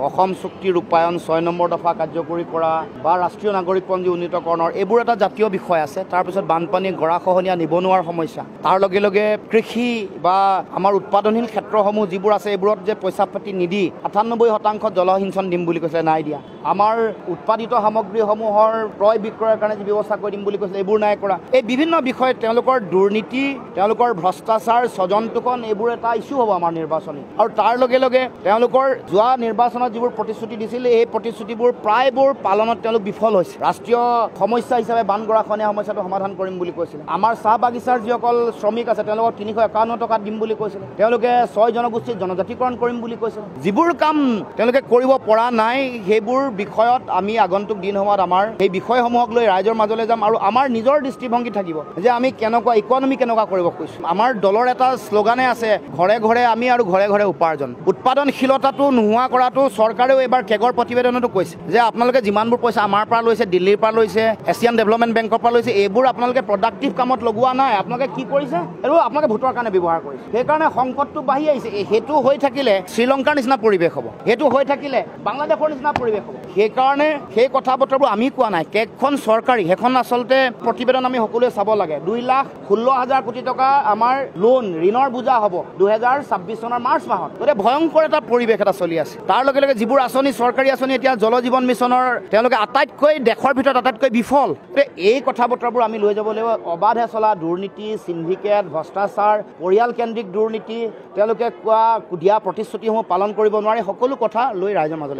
অসম চুক্তি ৰূপায়ণ 6 নম্বৰ দফা কাৰ্যকৰী কৰা বা ৰাষ্ট্ৰীয় নাগৰিকপঞ্জী উন্নীতকৰণৰ এইবোৰ এটা জাতীয় বিষয় আছে। তাৰপিছত বানপানী, গৰাখহনীয়া, নিবনুৱাৰ সমস্যা, তাৰ লগে লগে কৃষি বা আমাৰ উৎপাদনশীল ক্ষেত্ৰসমূহ যিবোৰ আছে এইবোৰত যে পইচা পাতি নিদি 98% জলসিঞ্চন দিম বুলি কৈছিলে, নাই দিয়া। আমাৰ উৎপাদিত সামগ্ৰীসমূহৰ ক্ৰয় বিক্ৰয়ৰ কাৰণে যি ব্যৱস্থা কৰি দিম বুলি কৈছিলে, এইবোৰ নাই কৰা। এই বিভিন্ন বিষয়ত তেওঁলোকৰ দুৰ্নীতি, তেওঁলোকৰ ভ্ৰষ্টাচাৰ, স্বজনতোষণ এইবোৰ এটা ইছ্যু হ'ব আমাৰ নিৰ্বাচনী। আৰু তাৰ লগে লগে তেওঁলোকৰ যোৱা নিৰ্বাচনত যিবোৰ প্ৰতিশ্ৰুতি দিছিল এই প্ৰতিশ্ৰুতিবোৰ প্ৰায়বোৰ পালনত তেওঁলোক বিফল হৈছে। ৰাষ্ট্ৰীয় সমস্যা হিচাপে বান গৰাখহনীয়া সমস্যাটো সমাধান কৰিম বুলি কৈছিলে। আমাৰ চাহ বাগিচাৰ যিসকল শ্ৰমিক আছে তেওঁলোকক 351 টকা দিম বুলি কৈছিলে। তেওঁলোকে 6 জনগোষ্ঠীক জনজাতিকৰণ কৰিম বুলি কৈছিলে। যিবোৰ কাম তেওঁলোকে কৰিব পৰা নাই সেইবোৰ বিষয়ত আমি আগন্তুক দিনসমূহত আমাৰ সেই বিষয়সমূহক লৈ ৰাইজৰ মাজলৈ যাম আৰু আমাৰ নিজৰ দৃষ্টিভংগী থাকিব যে আমি কেনেকুৱা ইকনমি কেনেকুৱা কৰিব কৈছোঁ। আমাৰ দলৰ এটা শ্লোগানে আছে, ঘৰে ঘৰে আমি আৰু ঘৰে ঘৰে উপাৰ্জন। উৎপাদনশীলতাটো নোহোৱা কৰাটো চৰকাৰেও এইবাৰ কেগৰ প্ৰতিবেদনতো কৈছে যে আপোনালোকে যিমানবোৰ পইচা আমাৰ পৰা লৈছে, দিল্লীৰ পৰা লৈছে, এছিয়ান ডেভেলপমেণ্ট বেংকৰ পৰা লৈছে, এইবোৰ আপোনালোকে প্ৰডাক্টিভ কামত লগোৱা নাই। আপোনালোকে কি কৰিছে? এইবোৰ আপোনালোকে ভোটৰ কাৰণে ব্যৱহাৰ কৰিছে। সেইকাৰণে সংকটটো বাঢ়ি আহিছে। সেইটো হৈ থাকিলে শ্ৰীলংকাৰ নিচিনা পৰিৱেশ হ'ব, সেইটো হৈ থাকিলে বাংলাদেশৰ নিচিনা পৰিৱেশ হ'ব। সেইকাৰণে সেই কথা বতৰাবোৰ আমি কোৱা নাই, কেগখন চৰকাৰী, সেইখন আচলতে প্ৰতিবেদন আমি সকলোৱে চাব লাগে। 2,16,000 কোটি টকা আমাৰ লোন, ঋণৰ বোজা হ'ব 2026 চনৰ মাৰ্চ মাহত। গতিকে ভয়ংকৰ এটা পৰিৱেশ এটা চলি আছে। তাৰ লগে লগে যিবোৰ আঁচনি, চৰকাৰী আঁচনি, এতিয়া জল জীৱন মিছনৰ তেওঁলোকে আটাইতকৈ দেশৰ ভিতৰত আটাইতকৈ বিফল। এই কথা বতৰাবোৰ আমি লৈ যাব লাগিব। অবাধে চলা দুৰ্নীতি, সিন্ডিকেট, ভ্ৰষ্টাচাৰ, পৰিয়ালকেন্দ্ৰিক দুৰ্নীতি, তেওঁলোকে দিয়া প্ৰতিশ্ৰুতিসমূহ পালন কৰিব নোৱাৰে, সকলো কথা লৈ ৰাইজৰ মাজলৈ